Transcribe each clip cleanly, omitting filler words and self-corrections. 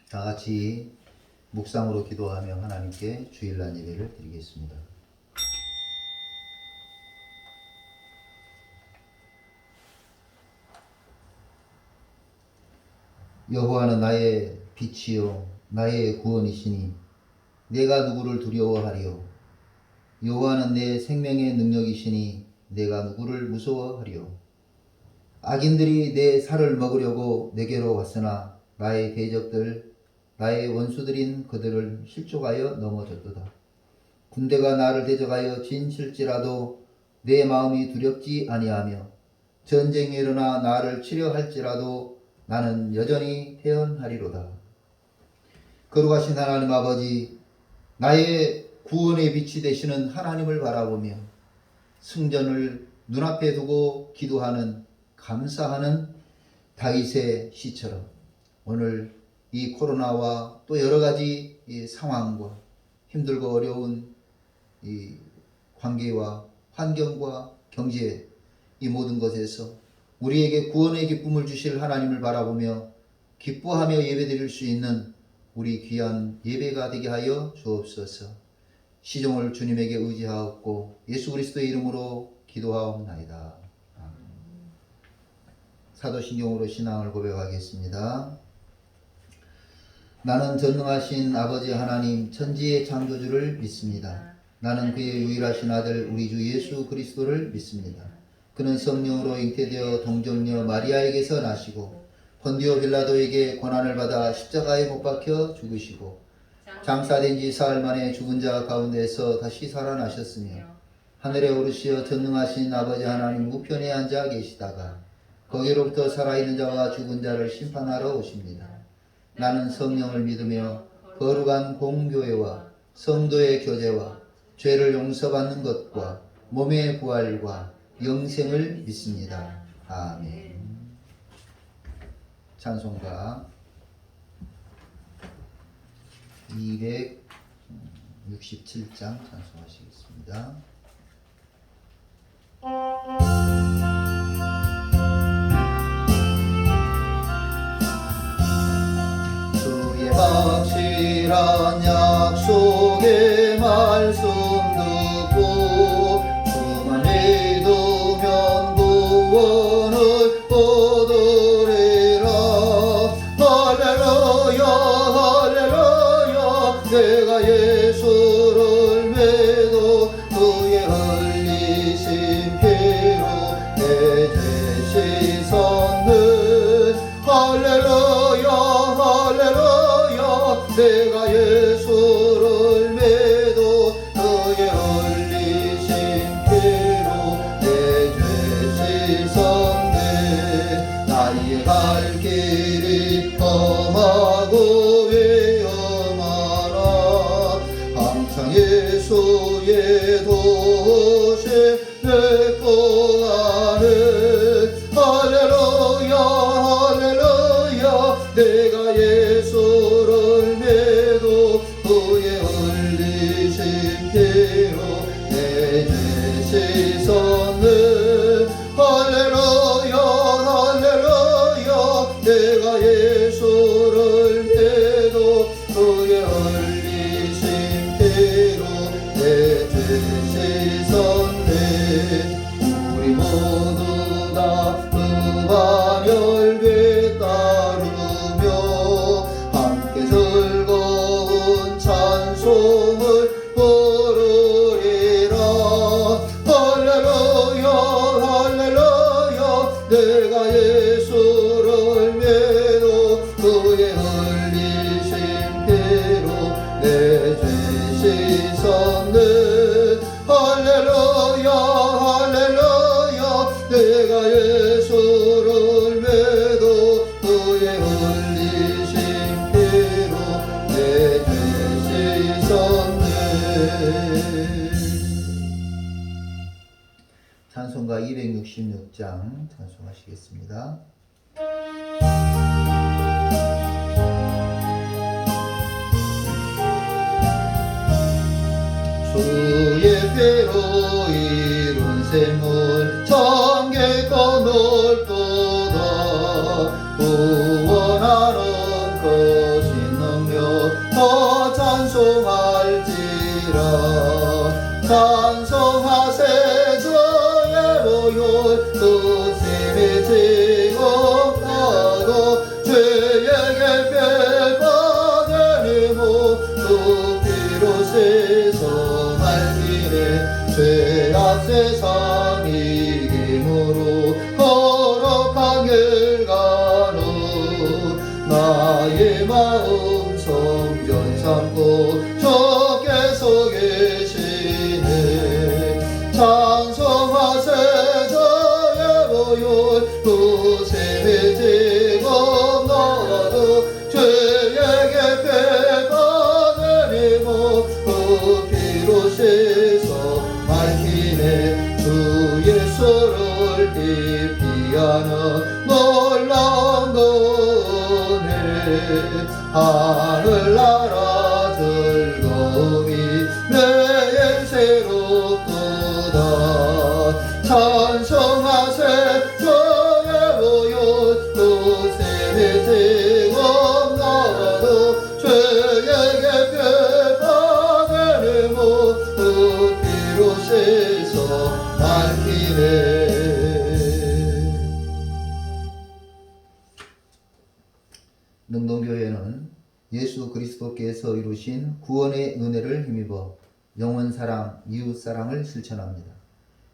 다 같이 묵상으로 기도하며 하나님께 주일날 예배를 드리겠습니다. 여호와는 나의 빛이요 나의 구원이시니 내가 누구를 두려워하리요. 여호와는 내 생명의 능력이시니 내가 누구를 무서워하리요. 악인들이 내 살을 먹으려고 내게로 왔으나 나의 대적들 나의 원수들인 그들을 실족하여 넘어졌도다. 군대가 나를 대적하여 진칠지라도 내 마음이 두렵지 아니하며 전쟁이 일어나 나를 치려 할지라도 나는 여전히 태연하리로다. 거룩하신 하나님 아버지, 나의 구원의 빛이 되시는 하나님을 바라보며 승전을 눈앞에 두고 기도하는 감사하는 다윗의 시처럼 오늘 이 코로나와 또 여러 가지 이 상황과 힘들고 어려운 이 관계와 환경과 경제 이 모든 것에서 우리에게 구원의 기쁨을 주실 하나님을 바라보며 기뻐하며 예배드릴 수 있는 우리 귀한 예배가 되게 하여 주옵소서. 시종을 주님에게 의지하옵고 예수 그리스도의 이름으로 기도하옵나이다. 아멘. 사도신경으로 신앙을 고백하겠습니다. 나는 전능하신 아버지 하나님 천지의 창조주를 믿습니다. 나는 그의 유일하신 아들 우리 주 예수 그리스도를 믿습니다. 그는 성령으로 잉태되어 동정녀 마리아에게서 나시고 본디오 빌라도에게 고난을 받아 십자가에 못 박혀 죽으시고 장사된 지 사흘 만에 죽은 자 가운데서 다시 살아나셨으며 하늘에 오르시어 전능하신 아버지 하나님 우편에 앉아 계시다가 거기로부터 살아있는 자와 죽은 자를 심판하러 오십니다. 나는 성령을 믿으며 거룩한 공교회와 성도의 교제와 죄를 용서받는 것과 몸의 부활과 영생을 믿습니다. 아멘. 찬송가 267장 찬송하시겠습니다. 주의 확실한 약속의 말씀 듣고 주만 믿으면 구원을 얻으리라. 할렐루야 할렐루야. 내가 예수를 믿어 그의 흘리신 피로 내 죄 씻었네. 할렐루야 할렐루야. 내가 예수를 믿어 그의 흘리신 피로 내 죄 씻었네. 나의 갈 길이 험하고 위험하나 항상 예수의 도시 맺고 가네. 할렐루야 할렐루야. 내가 예수를 믿어 그의 흘리신 피로 내 죄 씻었네. 할렐루야 할렐루야. 내가 예수를 믿어 그의 흘리신 피로 내 죄 씻었네. 우리 모두 다 그와 열매 따르며 함께 즐거운 찬송을 부르리라. 할렐루야 할렐루야. 내가 예수를 믿어 그의 흘리신 피로 내 죄 씻었네. 할렐루야 할렐루야. 내가 예수를 믿어 그의 흘리신 피로 내 죄 씻었네. 찬송가 266장 찬송하시겠습니다. 주의 피로 이룬 샘물 청계껏 넓도다. 구원하는 거신 성령 더 찬송할지라. 찬송하세 저의 모욕 그 셈의 제법 나도 죄에게 배받으니 모두 피로 세서 말기에 죄악 세상 이김으로 거룩한 길 가는 나의 마음 성전 삼고 주께서 계시네. 찬송하세 저의 모욕 그 셈의 제법 나도 죄에게 배받으니 모두 피로 세서 밝히네. 주 예수를 기피하는 놀라운 은혜 하늘나라 즐거움이 매일 새롭도다. 찬송하세 주의 모욕 그 셈의 제법 나도 죄에게 배받으니 모두 피로 세서 밝히네. 능동교회는 예수 그리스도께서 이루신 구원의 은혜를 힘입어 영원사랑, 이웃사랑을 실천합니다.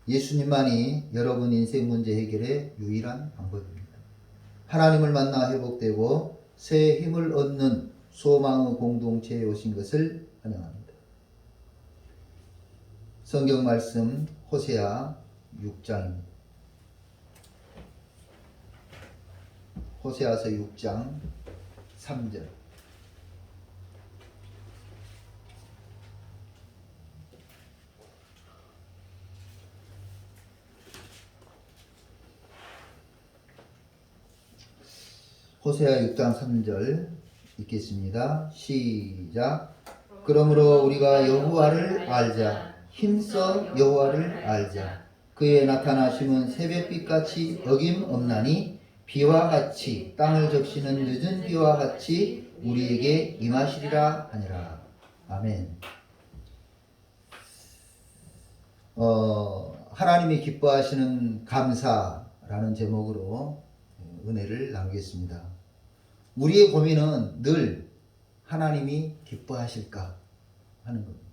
예수님만이 여러분 인생 문제 해결의 유일한 방법입니다. 하나님을 만나 회복되고 새 힘을 얻는 소망의 공동체에 오신 것을 환영합니다. 성경 말씀 호세아 6장입니다. 호세아서 6장 3절. 호세아 6장 3절 읽겠습니다. 시작. 그러므로 우리가 여호와를 알자. 힘써 여호와를 알자. 그의 나타나심은 새벽빛같이 어김없나니 비와 같이 땅을 적시는 늦은 비와 같이 우리에게 임하시리라 하니라. 아멘. 하나님이 기뻐하시는 감사라는 제목으로 은혜를 나누겠습니다. 우리의 고민은 늘 하나님이 기뻐하실까 하는 겁니다.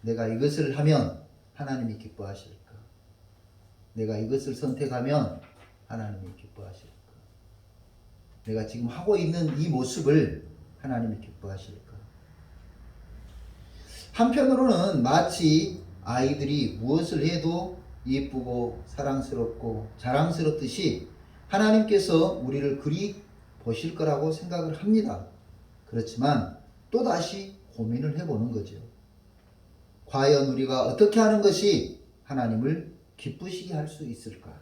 내가 이것을 하면 하나님이 기뻐하실까? 내가 이것을 선택하면 하나님이 기뻐하실까? 내가 지금 하고 있는 이 모습을 하나님이 기뻐하실까? 한편으로는 마치 아이들이 무엇을 해도 예쁘고 사랑스럽고 자랑스럽듯이 하나님께서 우리를 그리 보실 거라고 생각을 합니다. 그렇지만 또다시 고민을 해보는 거죠. 과연 우리가 어떻게 하는 것이 하나님을 기쁘시게 할 수 있을까?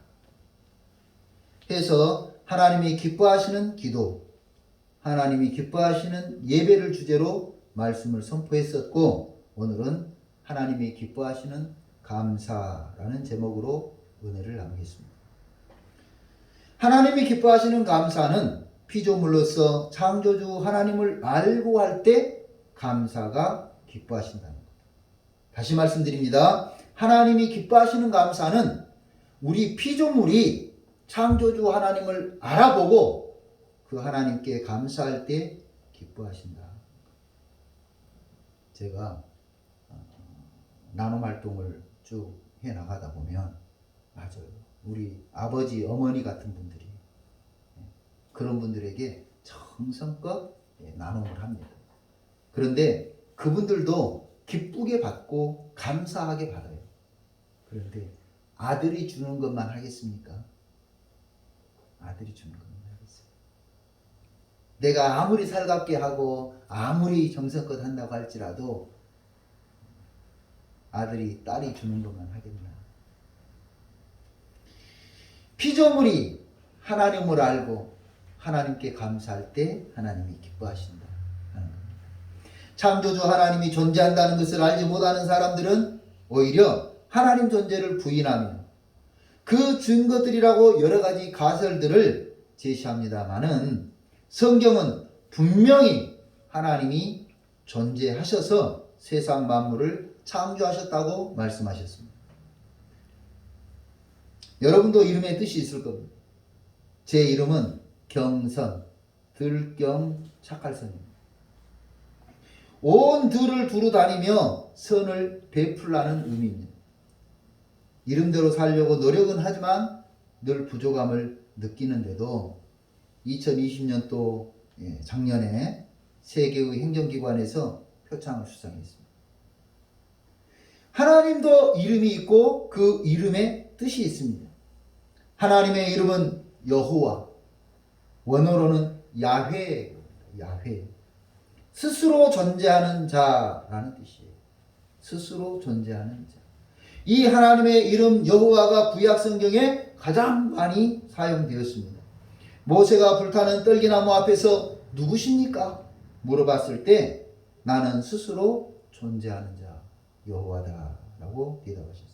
해서 하나님이 기뻐하시는 기도, 하나님이 기뻐하시는 예배를 주제로 말씀을 선포했었고, 오늘은 하나님이 기뻐하시는 감사라는 제목으로 은혜를 나누겠습니다. 하나님이 기뻐하시는 감사는 피조물로서 창조주 하나님을 알고 할 때 감사가 기뻐하신다는 것. 다시 말씀드립니다. 하나님이 기뻐하시는 감사는 우리 피조물이 창조주 하나님을 알아보고 그 하나님께 감사할 때 기뻐하신다. 제가 나눔 활동을 쭉 해나가다 보면 맞아요. 우리 아버지, 어머니 같은 분들이 그런 분들에게 정성껏 나눔을 합니다. 그런데 그분들도 기쁘게 받고 감사하게 받아요. 그런데 아들이 주는 것만 하겠습니까? 아들이 주는 것만 하겠어요. 내가 아무리 살갑게 하고 아무리 정성껏 한다고 할지라도 아들이, 딸이 주는 것만 하겠나? 피조물이 하나님을 알고 하나님께 감사할 때 하나님이 기뻐하신다 하는 겁니다. 창조주 하나님이 존재한다는 것을 알지 못하는 사람들은 오히려 하나님 존재를 부인하며 그 증거들이라고 여러 가지 가설들을 제시합니다마는 성경은 분명히 하나님이 존재하셔서 세상 만물을 창조하셨다고 말씀하셨습니다. 여러분도 이름의 뜻이 있을 겁니다. 제 이름은 경선, 들경 착할선입니다. 온 들을 두루 다니며 선을 베풀라는 의미입니다. 이름대로 살려고 노력은 하지만 늘 부족함을 느끼는데도 2020년도 작년에 세계의 행정기관에서 표창을 수상했습니다. 하나님도 이름이 있고 그 이름에 뜻이 있습니다. 하나님의 이름은 여호와, 원어로는 야훼, 스스로 존재하는 자라는 뜻이에요. 스스로 존재하는 자. 이 하나님의 이름 여호와가 구약 성경에 가장 많이 사용되었습니다. 모세가 불타는 떨기나무 앞에서 누구십니까? 물어봤을 때 나는 스스로 존재하는 자 여호와다 라고 대답하셨습니다.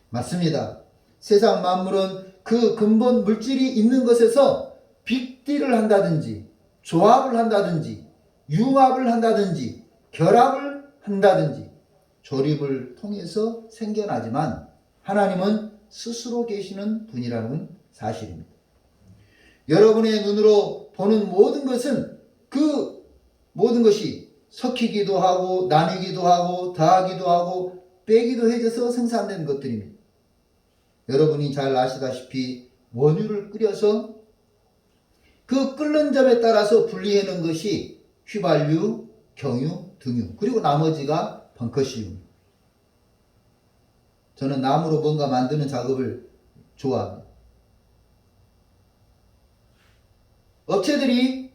맞습니다. 세상 만물은 그 근본 물질이 있는 것에서 빅딜을 한다든지 조합을 한다든지 융합을 한다든지 결합을 한다든지 조립을 통해서 생겨나지만 하나님은 스스로 계시는 분이라는 사실입니다. 여러분의 눈으로 보는 모든 것은 그 모든 것이 섞이기도 하고 나누기도 하고 더하기도 하고 빼기도 해져서 생산된 것들입니다. 여러분이 잘 아시다시피 원유를 끓여서 그 끓는 점에 따라서 분리하는 것이 휘발유, 경유, 등유, 그리고 나머지가 벙커시움. 저는 나무로 뭔가 만드는 작업을 좋아합니다. 업체들이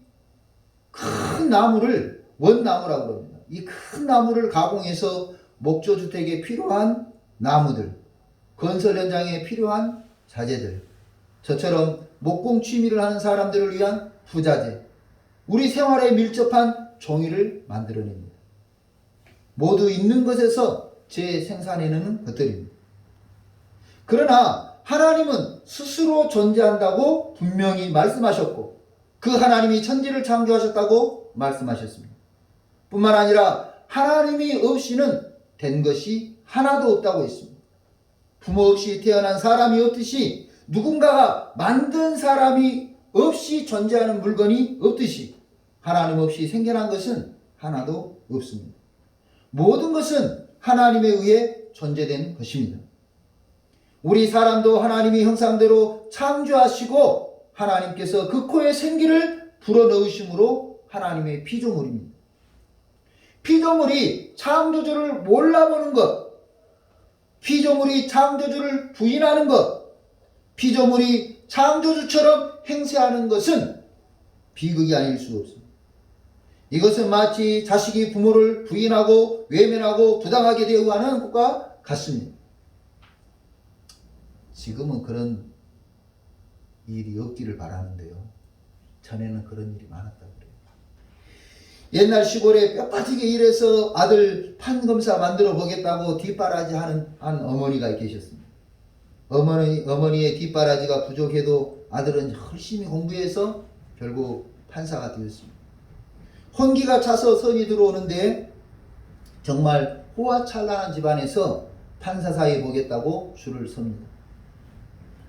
큰 나무를 원나무라고 합니다. 이 큰 나무를 가공해서 목조주택에 필요한 나무들, 건설 현장에 필요한 자재들, 저처럼 목공 취미를 하는 사람들을 위한 부자재, 우리 생활에 밀접한 종이를 만들어냅니다. 모두 있는 것에서 재생산해내는 것들입니다. 그러나 하나님은 스스로 존재한다고 분명히 말씀하셨고 그 하나님이 천지를 창조하셨다고 말씀하셨습니다. 뿐만 아니라 하나님이 없이는 된 것이 하나도 없다고 했습니다. 부모 없이 태어난 사람이 없듯이 누군가가 만든 사람이 없이 존재하는 물건이 없듯이 하나님 없이 생겨난 것은 하나도 없습니다. 모든 것은 하나님에 의해 존재된 것입니다. 우리 사람도 하나님이 형상대로 창조하시고 하나님께서 그 코에 생기를 불어넣으심으로 하나님의 피조물입니다. 피조물이 창조주를 몰라보는 것, 피조물이 창조주를 부인하는 것, 피조물이 창조주처럼 행세하는 것은 비극이 아닐 수 없습니다. 이것은 마치 자식이 부모를 부인하고 외면하고 부당하게 대우하는 것과 같습니다. 지금은 그런 일이 없기를 바라는데요. 전에는 그런 일이 많았다고 그래요. 옛날 시골에 뼈 빠지게 일해서 아들 판검사 만들어 보겠다고 뒷바라지하는 한 어머니가 계셨습니다. 어머니의 뒷바라지가 부족해도 아들은 열심히 공부해서 결국 판사가 되었습니다. 혼기가 차서 선이 들어오는데 정말 호화찬란한 집안에서 판사사에 보겠다고 줄을 섭니다.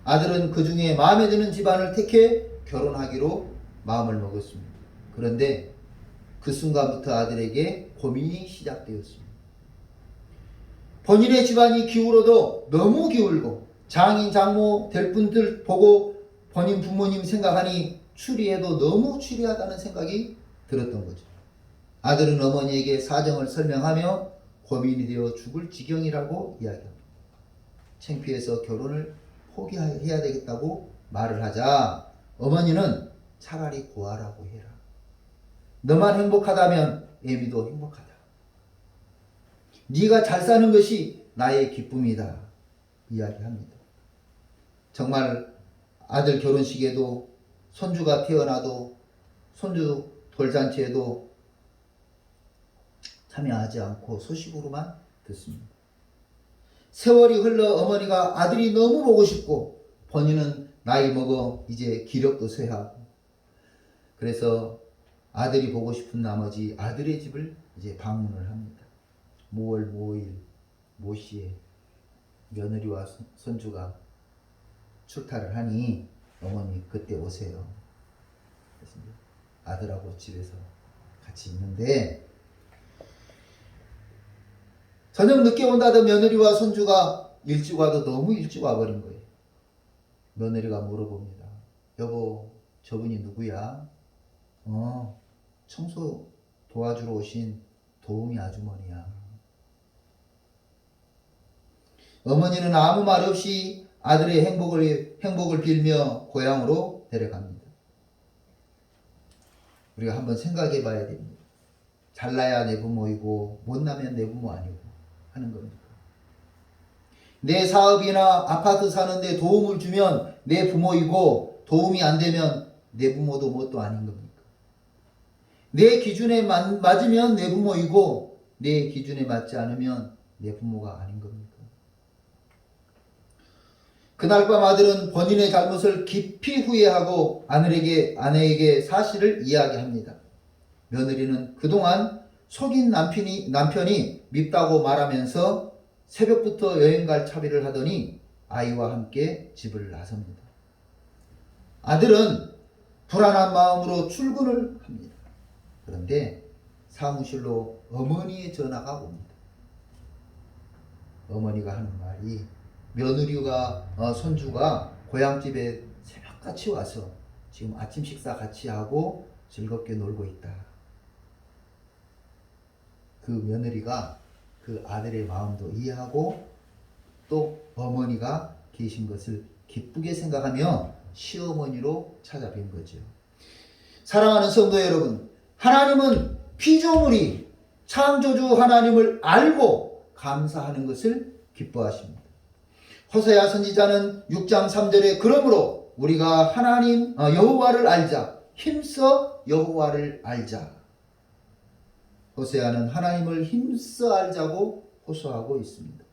아들은 그 중에 마음에 드는 집안을 택해 결혼하기로 마음을 먹었습니다. 그런데 그 순간부터 아들에게 고민이 시작되었습니다. 본인의 집안이 기울어도 너무 기울고 장인 장모 될 분들 보고 본인 부모님 생각하니 추리해도 너무 추리하다는 생각이 들었던 거죠. 아들은 어머니에게 사정을 설명하며 고민이 되어 죽을 지경이라고 이야기합니다. 창피해서 결혼을 포기해야 되겠다고 말을 하자 어머니는 차라리 구하라고 해라. 너만 행복하다면 애미도 행복하다. 네가 잘 사는 것이 나의 기쁨이다. 이야기합니다. 정말 아들 결혼식에도 손주가 태어나도 손주 돌잔치에도 참여하지 않고 소식으로만 듣습니다. 세월이 흘러 어머니가 아들이 너무 보고 싶고 본인은 나이 먹어 이제 기력도 쇠하고 그래서 아들이 보고 싶은 나머지 아들의 집을 이제 방문을 합니다. 모월 모일 모시에 며느리와 손주가 출타를 하니 어머니 그때 오세요. 그래서 아들하고 집에서 같이 있는데 저녁 늦게 온다던 며느리와 손주가 일찍 와도 너무 일찍 와버린 거예요. 며느리가 물어봅니다. 여보, 저분이 누구야? 청소 도와주러 오신 도우미 아주머니야. 어머니는 아무 말 없이 아들의 행복을 빌며 고향으로 데려갑니다. 우리가 한번 생각해 봐야 됩니다. 잘나야 내 부모이고 못나면 내 부모 아니고 하는 겁니다. 내 사업이나 아파트 사는데 도움을 주면 내 부모이고 도움이 안 되면 내 부모도 뭣도 아닌 겁니까? 내 기준에 맞으면 내 부모이고 내 기준에 맞지 않으면 내 부모가 아닌 겁니까? 그날 밤 아들은 본인의 잘못을 깊이 후회하고 아내에게 사실을 이야기합니다. 며느리는 그동안 속인 남편이 밉다고 말하면서 새벽부터 여행 갈 차비를 하더니 아이와 함께 집을 나섭니다. 아들은 불안한 마음으로 출근을 합니다. 그런데 사무실로 어머니의 전화가 옵니다. 어머니가 하는 말이 며느리가 손주가 고향집에 새벽같이 와서 지금 아침 식사 같이 하고 즐겁게 놀고 있다. 그 며느리가 그 아들의 마음도 이해하고 또 어머니가 계신 것을 기쁘게 생각하며 시어머니로 찾아뵌 거죠. 사랑하는 성도 여러분, 하나님은 피조물이 창조주 하나님을 알고 감사하는 것을 기뻐하십니다. 호세아 선지자는 6장 3절에 그러므로 우리가 하나님 여호와를 알자, 힘써 여호와를 알자. 호세아는 하나님을 힘써 알자고 호소하고 있습니다.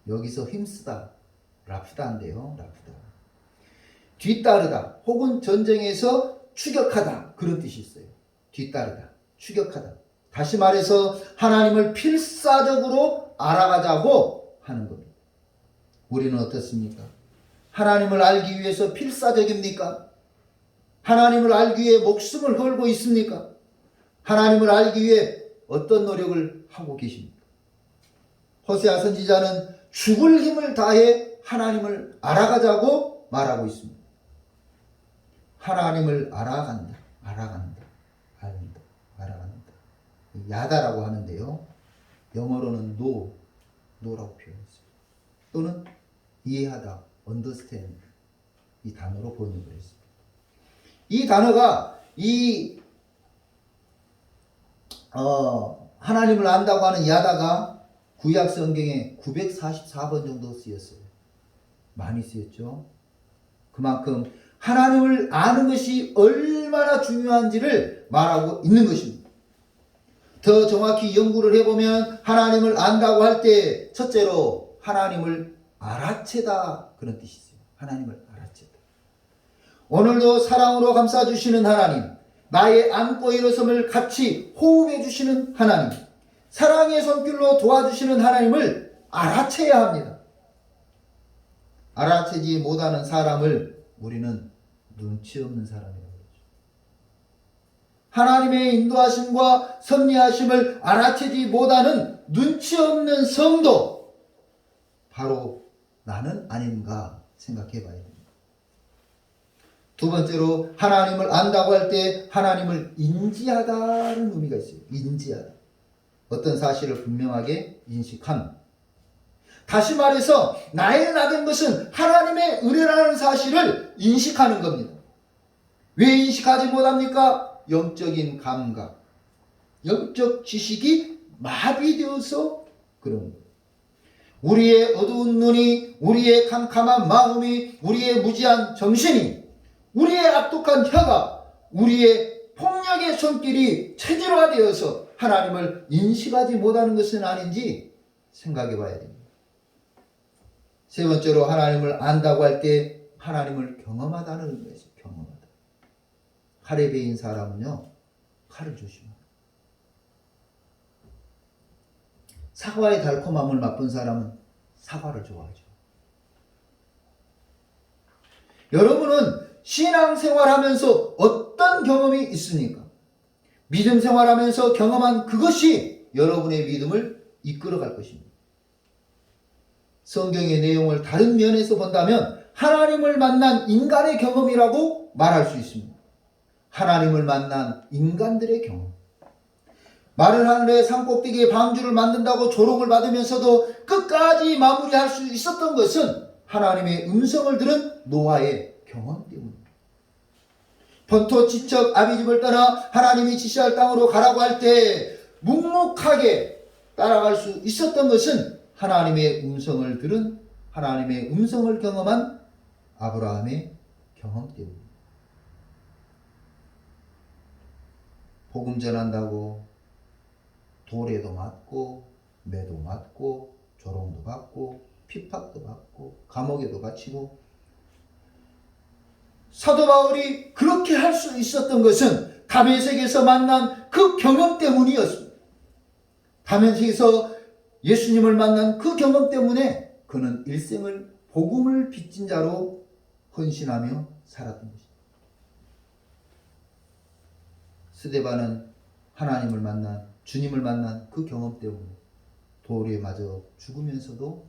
여기서 힘쓰다, 라프다인데요. 라프다. 뒤따르다 혹은 전쟁에서 추격하다 그런 뜻이 있어요. 뒤따르다, 추격하다. 다시 말해서 하나님을 필사적으로 알아가자고 하는 겁니다. 우리는 어떻습니까? 하나님을 알기 위해서 필사적입니까? 하나님을 알기 위해 목숨을 걸고 있습니까? 하나님을 알기 위해 어떤 노력을 하고 계십니까? 호세아 선지자는 죽을 힘을 다해 하나님을 알아가자고 말하고 있습니다. 하나님을 알아간다. 알아간다. 알아간다. 야다라고 하는데요. 영어로는 no라고 표현했어요. 또는 이해하다, understand 이 단어로 번역을 했습니다. 이 단어가 하나님을 안다고 하는 야다가 구약 성경에 944번 정도 쓰였어요. 많이 쓰였죠. 그만큼 하나님을 아는 것이 얼마나 중요한지를 말하고 있는 것입니다. 더 정확히 연구를 해보면 하나님을 안다고 할 때 첫째로 하나님을 알아채다 그런 뜻이 있어요. 하나님을 알아채다. 오늘도 사랑으로 감싸주시는 하나님, 나의 안고 일어섬을 같이 호흡해 주시는 하나님, 사랑의 손길로 도와주시는 하나님을 알아채야 합니다. 알아채지 못하는 사람을 우리는 눈치 없는 사람이라고 그러죠. 하나님의 인도하심과 섭리하심을 알아채지 못하는 눈치 없는 성도, 바로 나는 아닌가 생각해 봐야 됩니다. 두 번째로 하나님을 안다고 할 때 하나님을 인지하다는 의미가 있어요. 인지하다. 어떤 사실을 분명하게 인식함. 다시 말해서 나의 나된 것은 하나님의 은혜라는 사실을 인식하는 겁니다. 왜 인식하지 못합니까? 영적인 감각, 영적 지식이 마비되어서 그런 거예요. 우리의 어두운 눈이, 우리의 캄캄한 마음이, 우리의 무지한 정신이, 우리의 악독한 혀가, 우리의 폭력의 손길이 체질화되어서 하나님을 인식하지 못하는 것은 아닌지 생각해 봐야 됩니다. 세 번째로 하나님을 안다고 할 때 하나님을 경험하다는 의미가 있어요. 경험하다. 카레베인 사람은요, 칼을 조심하라. 사과의 달콤함을 맛본 사람은 사과를 좋아하죠. 여러분은 신앙생활하면서 어떤 경험이 있습니까? 믿음 생활하면서 경험한 그것이 여러분의 믿음을 이끌어갈 것입니다. 성경의 내용을 다른 면에서 본다면 하나님을 만난 인간의 경험이라고 말할 수 있습니다. 하나님을 만난 인간들의 경험. 마른 하늘의 산꼭대기에 방주를 만든다고 조롱을 받으면서도 끝까지 마무리할 수 있었던 것은 하나님의 음성을 들은 노아의 경험 때문입니다. 번토 지척 아비집을 떠나 하나님이 지시할 땅으로 가라고 할 때 묵묵하게 따라갈 수 있었던 것은 하나님의 음성을 들은, 하나님의 음성을 경험한 아브라함의 경험 때문입니다. 복음 전한다고 돌에도 맞고 매도 맞고 조롱도 받고 핍박도 받고 감옥에도 갇히고, 사도 바울이 그렇게 할 수 있었던 것은 다메섹에서 만난 그 경험 때문이었습니다. 다메섹에서 예수님을 만난 그 경험 때문에 그는 일생을 복음을 빚진 자로 헌신하며 살았던 것입니다. 스데반은 하나님을 만난, 주님을 만난 그 경험 때문에 돌에 맞아 죽으면서도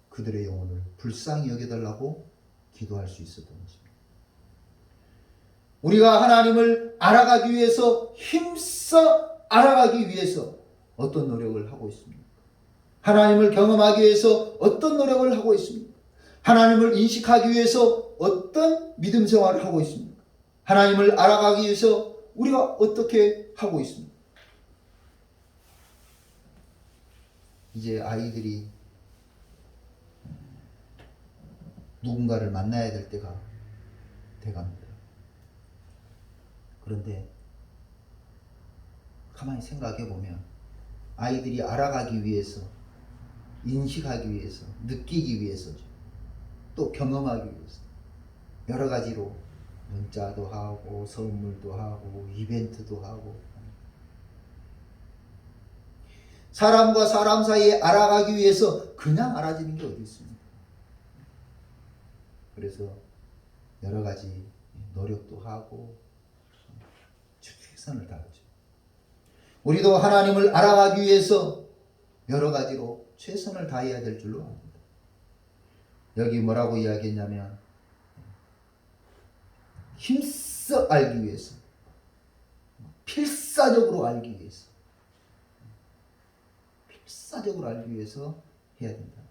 그들의 영혼을 불쌍히 여겨달라고 기도할 수 있었던 것입니다. 우리가 하나님을 알아가기 위해서, 힘써 알아가기 위해서 어떤 노력을 하고 있습니까? 하나님을 경험하기 위해서 어떤 노력을 하고 있습니까? 하나님을 인식하기 위해서 어떤 믿음 생활을 하고 있습니까? 하나님을 알아가기 위해서 우리가 어떻게 하고 있습니까? 이제 아이들이 누군가를 만나야 될 때가 돼갑니다. 그런데 가만히 생각해 보면 아이들이 알아가기 위해서, 인식하기 위해서, 느끼기 위해서죠. 또 경험하기 위해서 여러 가지로 문자도 하고 선물도 하고 이벤트도 하고, 사람과 사람 사이에 알아가기 위해서 그냥 알아지는 게 어디 있습니까? 그래서 여러 가지 노력도 하고 최선을 다하죠. 우리도 하나님을 알아가기 위해서 여러 가지로 최선을 다해야 될 줄로 압니다. 여기 뭐라고 이야기했냐면 힘써 알기 위해서, 필사적으로 알기 위해서, 필사적으로 알기 위해서 해야 된다.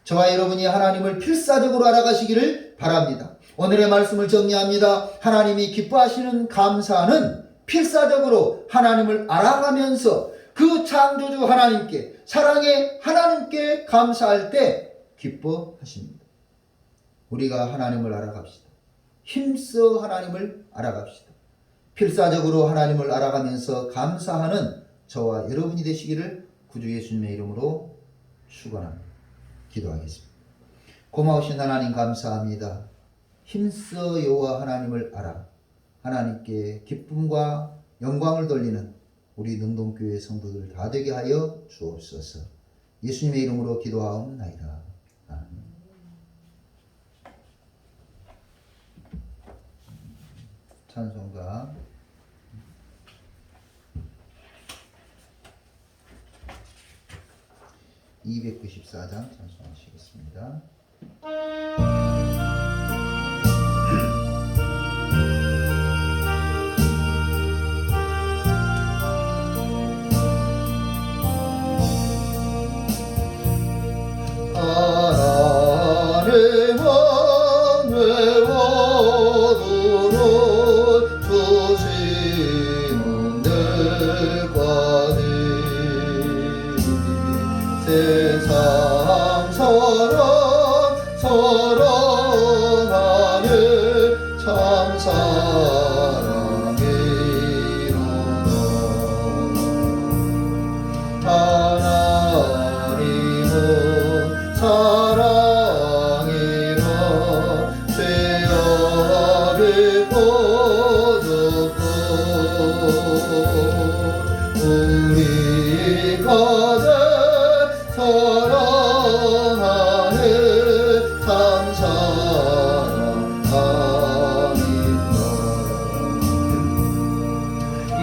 저와 여러분이 하나님을 필사적으로 알아가시기를 바랍니다. 오늘의 말씀을 정리합니다. 하나님이 기뻐하시는 감사는 필사적으로 하나님을 알아가면서 그 창조주 하나님께, 사랑의 하나님께 감사할 때 기뻐하십니다. 우리가 하나님을 알아갑시다. 힘써 하나님을 알아갑시다. 필사적으로 하나님을 알아가면서 감사하는 저와 여러분이 되시기를 구주 예수님의 이름으로 축원합니다. 기도하겠습니다. 고마우신 하나님 감사합니다. 힘써 여호와 하나님을 알아 하나님께 기쁨과 영광을 돌리는 우리 능동교회 성도들 다 되게 하여 주옵소서. 예수님의 이름으로 기도하옵나이다. 아멘. 찬송가 294장 찬송하시겠습니다. 하나님은 외워두는 주시는 늘과니 세상 사랑하는 참 사랑이로다. 하나님은 사랑이라 죄악을 거두고 우리 가득 사랑하는 참 사랑합니다.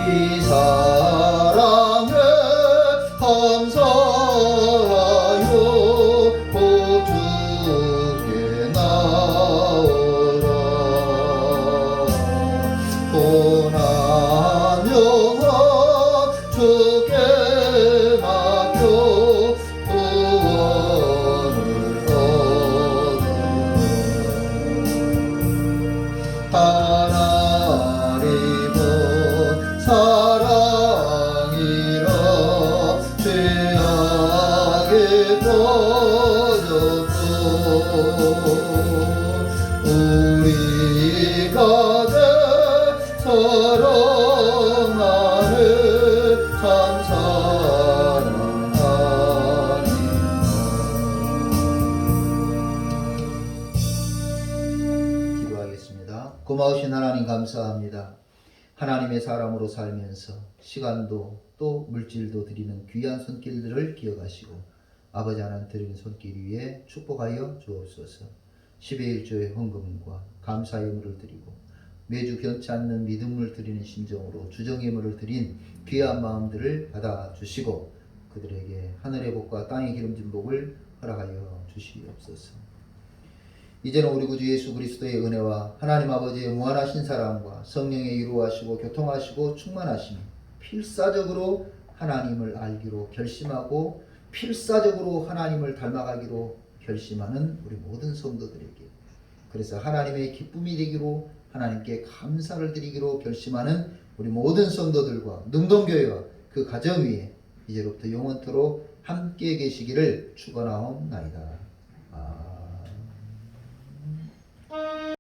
이 사랑에 감사하여 보주께 나오라. 고난 영혼 주께 맡겨 구원을 얻으라. 하나님은 사랑이라 죄악에 빠졌소. 우리 가득 사랑하는 참 사랑하니라. 기도하겠습니다. 고마우신 하나님 감사합니다. 하나님의 사람으로 살면서 시간도 또 물질도 드리는 귀한 손길들을 기억하시고 아버지 하나님 드리는 손길 위에 축복하여 주옵소서. 10의 1조의 헌금과 감사의 예물을 드리고 매주 변치 않는 믿음을 드리는 심정으로 주정 예물을 드린 귀한 마음들을 받아주시고 그들에게 하늘의 복과 땅의 기름진 복을 허락하여 주시옵소서. 이제는 우리 구주 예수 그리스도의 은혜와 하나님 아버지의 무한하신 사랑과 성령의 이루하시고 교통하시고 충만하심이 필사적으로 하나님을 알기로 결심하고 필사적으로 하나님을 닮아가기로 결심하는 우리 모든 성도들에게, 그래서 하나님의 기쁨이 되기로 하나님께 감사를 드리기로 결심하는 우리 모든 성도들과 능동교회와 그 가정 위에 이제로부터 영원토록 함께 계시기를 축원하옵나이다.